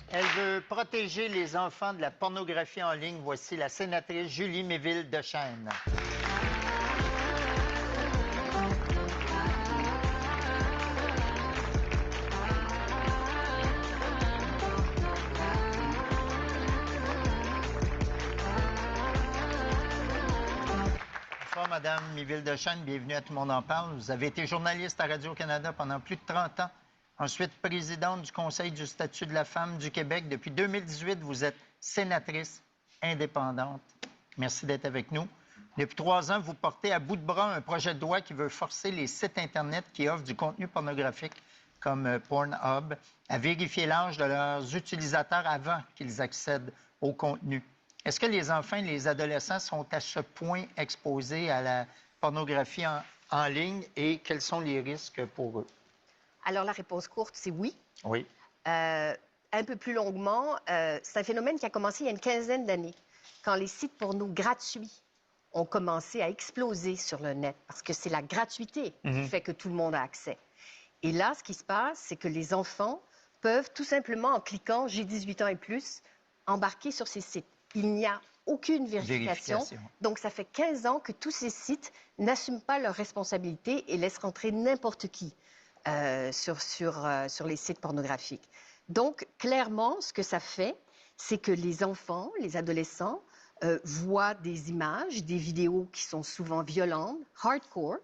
Elle veut protéger les enfants de la pornographie en ligne. Voici la sénatrice Julie Méville-Deschênes. Bonsoir, Madame Méville-Deschênes. Bienvenue à Tout le monde en parle. Vous avez été journaliste à Radio-Canada pendant plus de 30 ans. Ensuite, présidente du Conseil du statut de la femme du Québec. Depuis 2018, vous êtes sénatrice indépendante. Merci d'être avec nous. Depuis 3 ans, vous portez à bout de bras un projet de loi qui veut forcer les sites Internet qui offrent du contenu pornographique, comme Pornhub, à vérifier l'âge de leurs utilisateurs avant qu'ils accèdent au contenu. Est-ce que les enfants et les adolescents sont à ce point exposés à la pornographie en ligne et quels sont les risques pour eux? Alors, la réponse courte, c'est oui. Oui. Un peu plus longuement, c'est un phénomène qui a commencé il y a une quinzaine d'années, quand les sites porno gratuits ont commencé à exploser sur le net, parce que c'est la gratuité qui fait que tout le monde a accès. Et là, ce qui se passe, c'est que les enfants peuvent tout simplement, en cliquant « J'ai 18 ans et plus », embarquer sur ces sites. Il n'y a aucune vérification. Donc, ça fait 15 ans que tous ces sites n'assument pas leurs responsabilités et laissent rentrer n'importe qui sur les sites pornographiques. Donc, clairement, ce que ça fait, c'est que les enfants, les adolescents, voient des images, des vidéos qui sont souvent violentes, hardcore.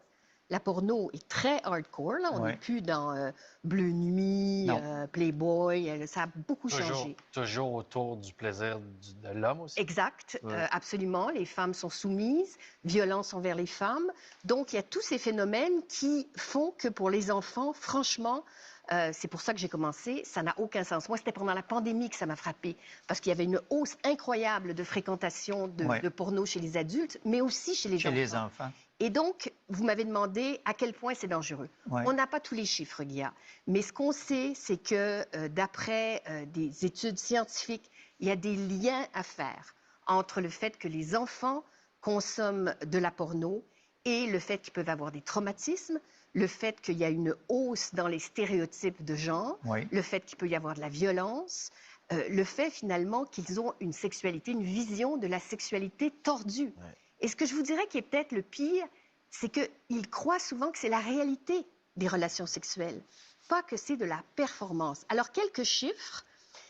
La porno est très hardcore. Là. On n'est plus dans Bleu Nuit, Playboy. Ça a beaucoup changé. Toujours autour du plaisir de l'homme aussi. Exact, absolument. Les femmes sont soumises, violence envers les femmes. Donc, il y a tous ces phénomènes qui font que pour les enfants, franchement, c'est pour ça que j'ai commencé, ça n'a aucun sens. Moi, c'était pendant la pandémie que ça m'a frappée, parce qu'il y avait une hausse incroyable de fréquentation de porno chez les adultes, mais aussi chez les enfants. Et donc, vous m'avez demandé à quel point c'est dangereux. On n'a pas tous les chiffres, Guilla, mais ce qu'on sait, c'est que d'après des études scientifiques, il y a des liens à faire entre le fait que les enfants consomment de la porno et le fait qu'ils peuvent avoir des traumatismes, le fait qu'il y a une hausse dans les stéréotypes de genre, le fait qu'il peut y avoir de la violence, le fait finalement qu'ils ont une sexualité, une vision de la sexualité tordue. Et ce que je vous dirais qui est peut-être le pire, c'est qu'ils croient souvent que c'est la réalité des relations sexuelles, pas que c'est de la performance. Alors, quelques chiffres.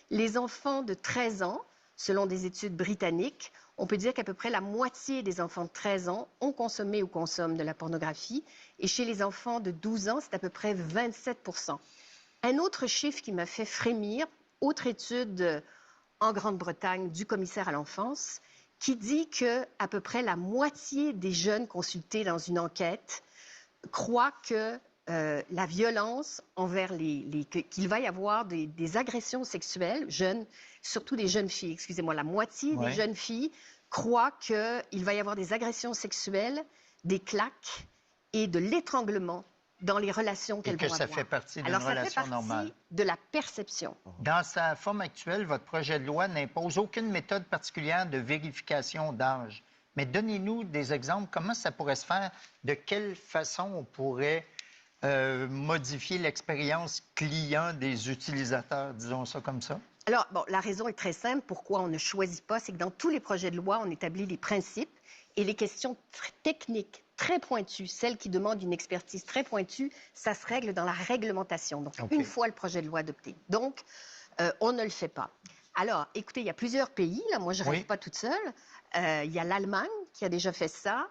Les enfants de 13 ans, selon des études britanniques, on peut dire qu'à peu près la moitié des enfants de 13 ans ont consommé ou consomment de la pornographie. Et chez les enfants de 12 ans, c'est à peu près 27 %. Un autre chiffre qui m'a fait frémir, autre étude en Grande-Bretagne du commissaire à l'enfance, qui dit qu'à peu près la moitié des jeunes consultés dans une enquête croient que la violence envers qu'il va y avoir des agressions sexuelles, jeunes, surtout des jeunes filles, excusez-moi, la moitié des jeunes filles croient qu'il va y avoir des agressions sexuelles, des claques et de l'étranglement dans les relations qu'elles vont avoir. Et que ça fait partie d'une relation normale. Ça fait partie de la perception. Dans sa forme actuelle, votre projet de loi n'impose aucune méthode particulière de vérification d'âge. Mais donnez-nous des exemples. Comment ça pourrait se faire? De quelle façon on pourrait modifier l'expérience client des utilisateurs, disons ça comme ça? Alors, bon, la raison est très simple. Pourquoi on ne choisit pas? C'est que dans tous les projets de loi, on établit les principes et les questions techniques très pointues, celles qui demandent une expertise très pointue, ça se règle dans la réglementation. Donc, une fois le projet de loi adopté. Donc, on ne le fait pas. Alors, écoutez, il y a plusieurs pays. Là, moi, je ne reste pas toute seule. Il y a l'Allemagne qui a déjà fait ça.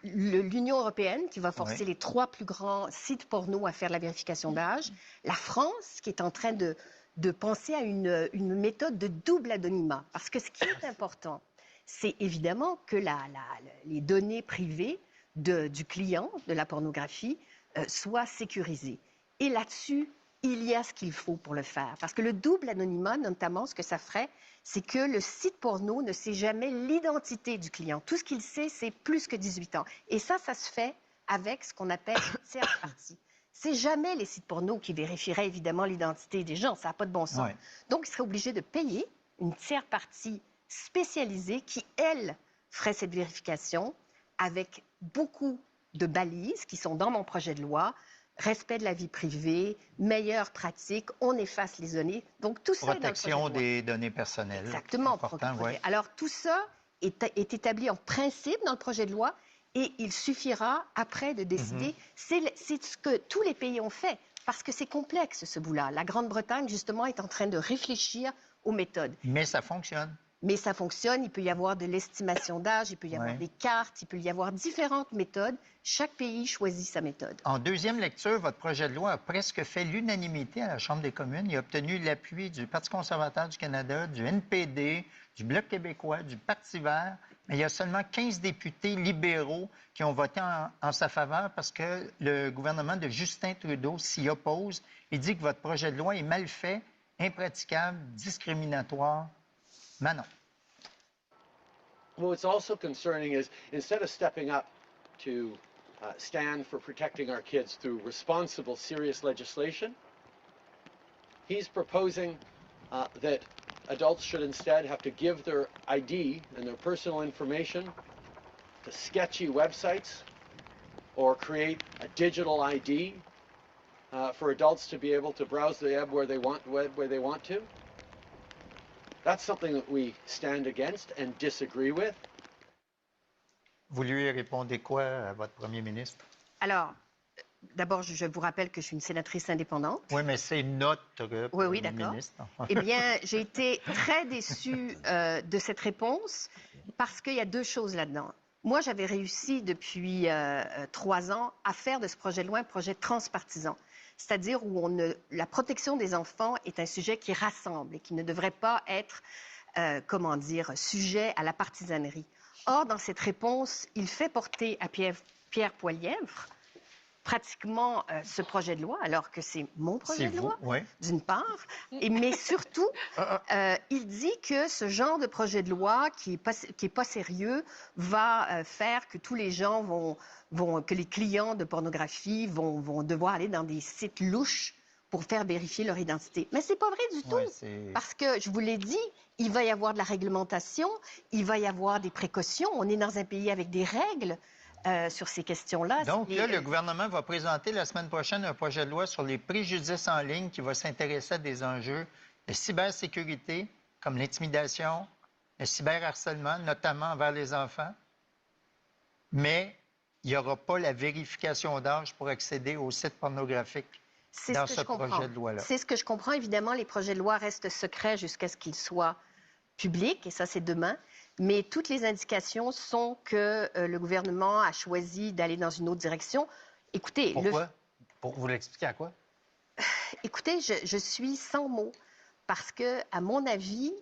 L'Union européenne qui va forcer les 3 plus grands sites porno à faire la vérification d'âge. La France qui est en train de penser à une méthode de double anonymat. Parce que ce qui est important, c'est évidemment que les données privées du client de la pornographie soient sécurisées. Et là-dessus, il y a ce qu'il faut pour le faire. Parce que le double anonymat, notamment, ce que ça ferait, c'est que le site porno ne sait jamais l'identité du client. Tout ce qu'il sait, c'est plus que 18 ans. Et ça se fait avec ce qu'on appelle une tierce partie. C'est jamais les sites porno qui vérifieraient évidemment l'identité des gens. Ça n'a pas de bon sens. Donc, ils seraient obligés de payer une tierce partie spécialisée qui, elle, ferait cette vérification avec beaucoup de balises qui sont dans mon projet de loi, respect de la vie privée, meilleure pratique, on efface les données. Donc, tout ça est dans le projet de Protection loi. des données personnelles. Exactement. Important, oui. Alors, tout ça est établi en principe dans le projet de loi et il suffira après de décider. C'est ce que tous les pays ont fait parce que c'est complexe, ce bout-là. La Grande-Bretagne, justement, est en train de réfléchir aux méthodes. Mais ça fonctionne. Mais ça fonctionne, il peut y avoir de l'estimation d'âge, il peut y avoir des cartes, il peut y avoir différentes méthodes. Chaque pays choisit sa méthode. En deuxième lecture, votre projet de loi a presque fait l'unanimité à la Chambre des communes. Il a obtenu l'appui du Parti conservateur du Canada, du NPD, du Bloc québécois, du Parti vert. Mais il y a seulement 15 députés libéraux qui ont voté en sa faveur parce que le gouvernement de Justin Trudeau s'y oppose. Il dit que votre projet de loi est mal fait, impraticable, discriminatoire. Manon. What's also concerning is instead of stepping up to stand for protecting our kids through responsible, serious legislation, he's proposing that adults should instead have to give their ID and their personal information to sketchy websites or create a digital ID for adults to be able to browse the web where they want to. That's something that we stand against and disagree with. Vous lui répondez quoi à votre premier ministre? Alors, d'abord, je vous rappelle que je suis une sénatrice indépendante. Oui, mais c'est notre oui, d'accord. ministre. Eh bien, j'ai été très déçue de cette réponse parce qu'il y a deux choses là-dedans. Moi, j'avais réussi depuis 3 ans à faire de ce projet de loi un projet transpartisan. C'est-à-dire où la protection des enfants est un sujet qui rassemble et qui ne devrait pas être, sujet à la partisanerie. Or, dans cette réponse, il fait porter à Pierre Poilievre pratiquement ce projet de loi, alors que c'est mon projet de loi, d'une part, mais surtout, il dit que ce genre de projet de loi qui est pas sérieux va faire que tous les gens que les clients de pornographie vont devoir aller dans des sites louches pour faire vérifier leur identité. Mais c'est pas vrai du tout, parce que, je vous l'ai dit, il va y avoir de la réglementation, il va y avoir des précautions. On est dans un pays avec des règles. Sur ces questions-là. Donc, là, le gouvernement va présenter la semaine prochaine un projet de loi sur les préjudices en ligne qui va s'intéresser à des enjeux de cybersécurité, comme l'intimidation, le cyberharcèlement, notamment envers les enfants. Mais il n'y aura pas la vérification d'âge pour accéder aux sites pornographiques dans ce projet de loi-là. C'est ce que je comprends. Évidemment, les projets de loi restent secrets jusqu'à ce qu'ils soient publics, et ça, c'est demain. Mais toutes les indications sont que le gouvernement a choisi d'aller dans une autre direction. Écoutez... Pourquoi? Pour vous l'expliquer à quoi? Écoutez, je suis sans mots. Parce que, à mon avis,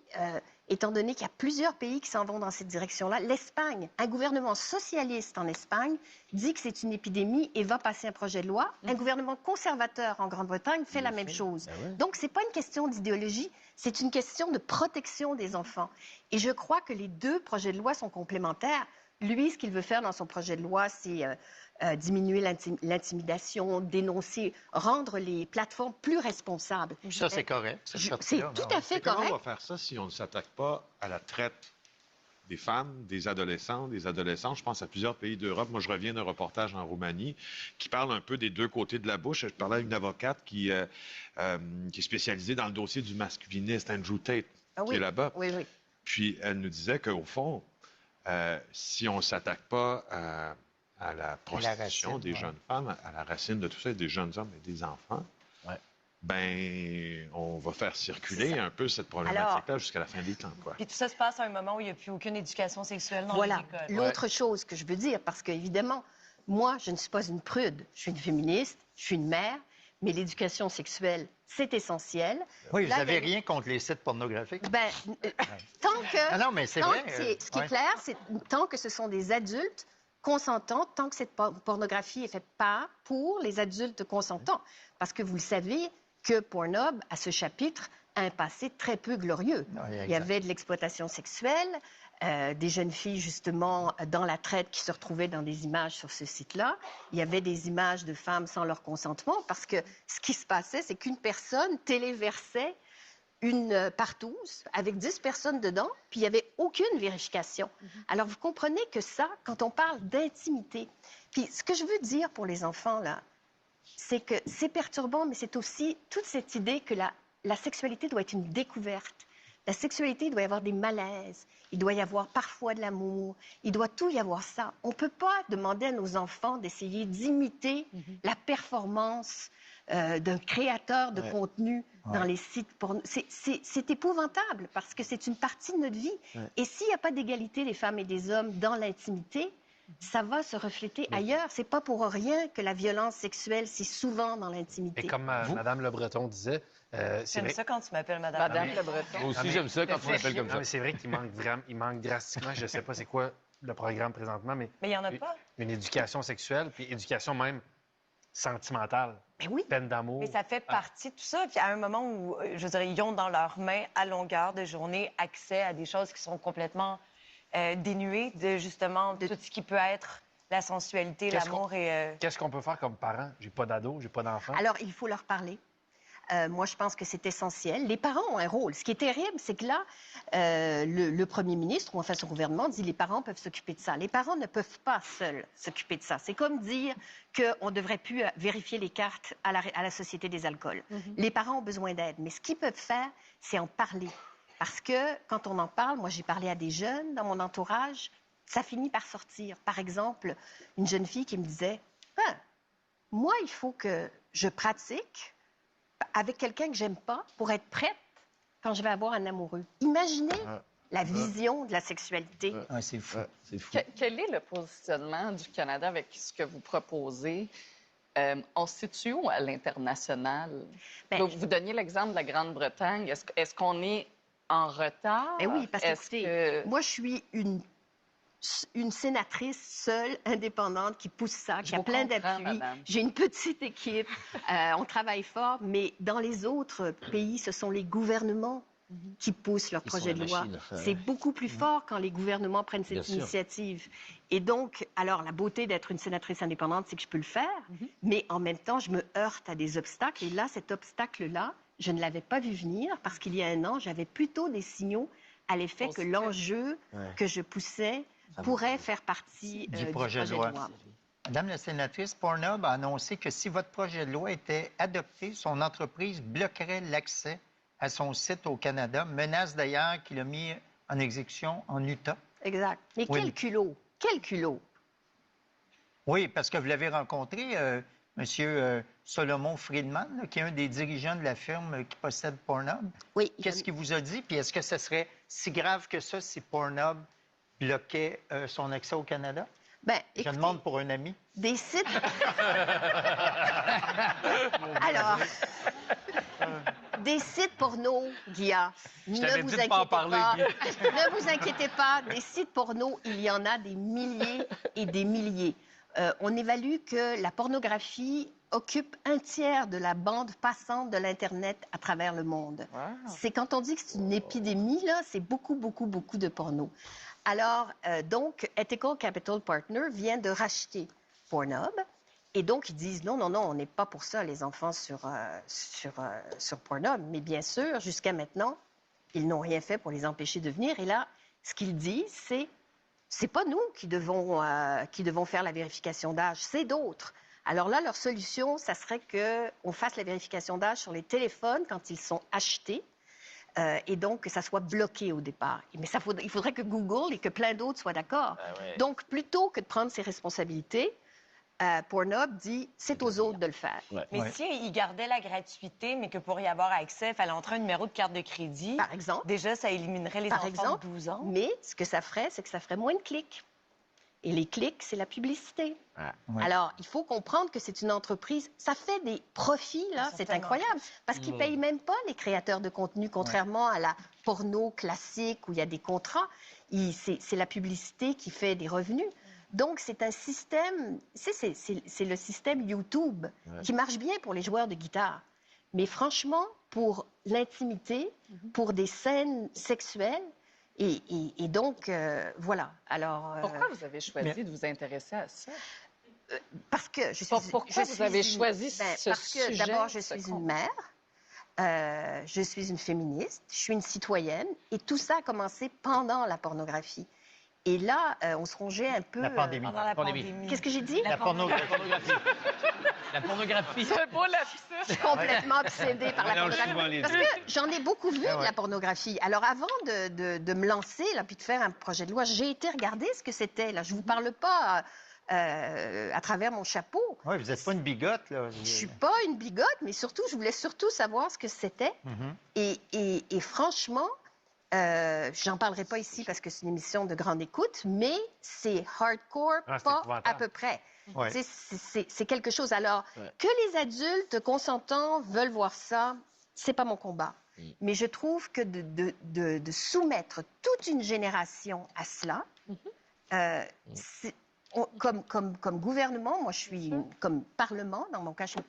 étant donné qu'il y a plusieurs pays qui s'en vont dans cette direction-là, l'Espagne, un gouvernement socialiste en Espagne, dit que c'est une épidémie et va passer un projet de loi. Un gouvernement conservateur en Grande-Bretagne fait la même chose. Donc, ce n'est pas une question d'idéologie, c'est une question de protection des enfants. Et je crois que les deux projets de loi sont complémentaires. Lui, ce qu'il veut faire dans son projet de loi, c'est diminuer l'intimidation, dénoncer, rendre les plateformes plus responsables. Ça, c'est correct. C'est tout à fait correct. Comment on va faire ça si on ne s'attaque pas à la traite des femmes, des adolescents? Je pense à plusieurs pays d'Europe. Moi, je reviens d'un reportage en Roumanie qui parle un peu des deux côtés de la bouche. Je parlais à une avocate qui est spécialisée dans le dossier du masculiniste, Andrew Tate, qui est là-bas. Oui, oui. Puis, elle nous disait qu'au fond, si on ne s'attaque pas à la prostitution des jeunes femmes, à la racine de tout ça, des jeunes hommes et des enfants, ben, on va faire circuler un peu cette problématique-là jusqu'à la fin des temps, quoi. Puis tout ça se passe à un moment où il n'y a plus aucune éducation sexuelle dans les écoles. L'autre chose que je veux dire, parce qu'évidemment, moi, je ne suis pas une prude. Je suis une féministe, je suis une mère, mais l'éducation sexuelle, c'est essentiel. Oui, vous n'avez rien contre les sites pornographiques? Ben, tant que... Non, mais c'est vrai. Ce qui est clair, c'est tant que ce sont des adultes consentants, tant que cette pornographie est faite pas pour les adultes consentants. Parce que vous le savez que Pornhub, à ce chapitre, a un passé très peu glorieux. Il y avait de l'exploitation sexuelle, des jeunes filles, justement, dans la traite qui se retrouvaient dans des images sur ce site-là. Il y avait des images de femmes sans leur consentement, parce que ce qui se passait, c'est qu'une personne téléversait une partouze avec 10 personnes dedans, puis il n'y avait aucune vérification. Alors, vous comprenez que ça, quand on parle d'intimité, puis ce que je veux dire pour les enfants, là, c'est que c'est perturbant, mais c'est aussi toute cette idée que la sexualité doit être une découverte. La sexualité, il doit y avoir des malaises, il doit y avoir parfois de l'amour, il doit tout y avoir ça. On ne peut pas demander à nos enfants d'essayer d'imiter la performance d'un créateur de contenu dans les sites porno. C'est épouvantable parce que c'est une partie de notre vie. Et s'il n'y a pas d'égalité des femmes et des hommes dans l'intimité, ça va se refléter ailleurs. C'est pas pour rien que la violence sexuelle, c'est souvent dans l'intimité. Et comme Mme Le Breton disait, c'est J'aime vrai... ça quand tu m'appelles Madame. Madame Le Breton. Moi aussi, j'aime ça quand on m'appelle comme Non, ça. mais c'est vrai qu'il manque vraiment, il manque drastiquement, je ne sais pas c'est quoi le programme présentement, mais Mais il n'y en a pas. une éducation sexuelle, puis éducation même sentimentale, Mais oui. peine d'amour. Mais ça fait partie de tout ça. Puis à un moment où, je dirais, ils ont dans leurs mains, à longueur de journée, accès à des choses qui sont complètement dénuées de, justement, de tout ce qui peut être la sensualité, Qu'est-ce l'amour et... Qu'est-ce qu'on peut faire comme parent? J'ai pas d'ado, j'ai pas d'enfant. Alors, il faut leur parler. Moi, je pense que c'est essentiel. Les parents ont un rôle. Ce qui est terrible, c'est que là, le premier ministre, ou enfin son gouvernement, dit les parents peuvent s'occuper de ça. Les parents ne peuvent pas seuls s'occuper de ça. C'est comme dire qu'on ne devrait plus vérifier les cartes à la Société des alcools. Les parents ont besoin d'aide. Mais ce qu'ils peuvent faire, c'est en parler. Parce que quand on en parle, moi, j'ai parlé à des jeunes dans mon entourage, ça finit par sortir. Par exemple, une jeune fille qui me disait « Moi, il faut que je pratique avec quelqu'un que j'aime pas pour être prête quand je vais avoir un amoureux. » Imaginez la vision de la sexualité. Ah, c'est fou. C'est fou. Quel est le positionnement du Canada avec ce que vous proposez? On se situe où à l'international? Ben, Vous donniez l'exemple de la Grande-Bretagne. Est-ce qu'on est en retard? Ben oui, parce que, Est-ce écoutez, moi, je suis une sénatrice seule, indépendante, qui pousse ça, qui a vous plein comprends, d'appui. madame. J'ai une petite équipe, on travaille fort, mais dans les autres pays, ce sont les gouvernements qui poussent leurs projets de loi. C'est beaucoup plus fort quand les gouvernements prennent cette initiative. Et donc, alors, la beauté d'être une sénatrice indépendante, c'est que je peux le faire, mais en même temps, je me heurte à des obstacles. Et là, cet obstacle-là, je ne l'avais pas vu venir parce qu'il y a un an, j'avais plutôt des signaux à l'effet que Positif. l'enjeu que je poussais pourrait faire partie du projet de loi. Madame la sénatrice, Pornhub a annoncé que si votre projet de loi était adopté, son entreprise bloquerait l'accès à son site au Canada, menace d'ailleurs qu'il a mis en exécution en Utah. Exact. Mais Oui. quel culot! Quel culot! Oui, parce que vous l'avez rencontré, M. Solomon Friedman, là, qui est un des dirigeants de la firme qui possède Pornhub. Oui. Qu'est-ce qu'il vous a dit? Puis est-ce que ce serait si grave que ça si Pornhub bloquait son accès au Canada? Ben, Je écoutez, demande pour un ami. des sites... Alors, des sites porno, Guilla, Je t'avais dit de pas en parler, ne vous inquiétez pas, des sites porno, il y en a des milliers et des milliers. On évalue que la pornographie occupe un tiers de la bande passante de l'Internet à travers le monde. C'est quand on dit que c'est une épidémie, là, c'est beaucoup, beaucoup, beaucoup de porno. Alors, donc, Ethical Capital Partner vient de racheter Pornhub. Et donc, ils disent non, non, non, on n'est pas pour ça, les enfants sur Pornhub. Mais bien sûr, jusqu'à maintenant, ils n'ont rien fait pour les empêcher de venir. Et là, ce qu'ils disent, c'est pas nous qui devons faire la vérification d'âge, c'est d'autres. Alors là, leur solution, ça serait qu'on fasse la vérification d'âge sur les téléphones quand ils sont achetés. Et donc que ça soit bloqué au départ. Mais il faudrait que Google et que plein d'autres soient d'accord. Donc, plutôt que de prendre ses responsabilités, Pornhub dit c'est aux autres de le faire. Mais si ils gardaient la gratuité, mais que pour y avoir accès, il fallait entrer un numéro de carte de crédit, Par exemple. déjà, ça éliminerait les Par enfants exemple, de 12 ans. Mais ce que ça ferait, c'est que ça ferait moins de clics. Et les clics, c'est la publicité. Ouais. Alors, il faut comprendre que c'est une entreprise. Ça fait des profits, là, c'est Certainement. incroyable. Parce qu'ils ne payent même pas les créateurs de contenu, contrairement à la porno classique où il y a des contrats. C'est la publicité qui fait des revenus. Donc, c'est un système, c'est le système YouTube qui marche bien pour les joueurs de guitare. Mais franchement, pour l'intimité, pour des scènes sexuelles, et donc, voilà. Alors, Pourquoi vous avez choisi de vous intéresser à ça? parce que je suis... Pourquoi vous avez choisi ce Parce que sujet, d'abord, je ce suis con- une mère, je suis une féministe, je suis une citoyenne, et tout ça a commencé pendant la pornographie. Et là, on se rongeait un peu. La pandémie. Pendant la Pandémie. pandémie. Qu'est-ce que j'ai dit? La pornographie. La pornographie. C'est un beau lapsus. Je suis complètement obsédée par la mélange souvent pornographie. les Parce deux. que j'en ai beaucoup vu Ah de ouais. la pornographie. Alors, avant de me lancer, là, puis de faire un projet de loi, j'ai été regarder ce que c'était. Là, je vous parle pas à travers mon chapeau. Oui, vous n'êtes pas une bigote, là. Je suis pas une bigote, mais surtout, je voulais surtout savoir ce que c'était. Mhm. Et franchement, j'en parlerai pas ici parce que c'est une émission de grande écoute, mais c'est hardcore, Ah, c'est pas épouvantable. à peu près. Ouais. Tu sais, c'est quelque chose. Alors, Ouais. que les adultes consentants veulent voir ça, c'est pas mon combat. Mais je trouve que de soumettre toute une génération à cela, c'est- comme gouvernement, moi je suis comme Parlement, dans mon cas je suis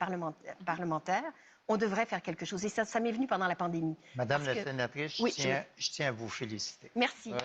parlementaire, on devrait faire quelque chose. Et ça m'est venu pendant la pandémie. Madame Parce la que- sénatrice, Oui, je tiens à vous féliciter. Merci. Ouais.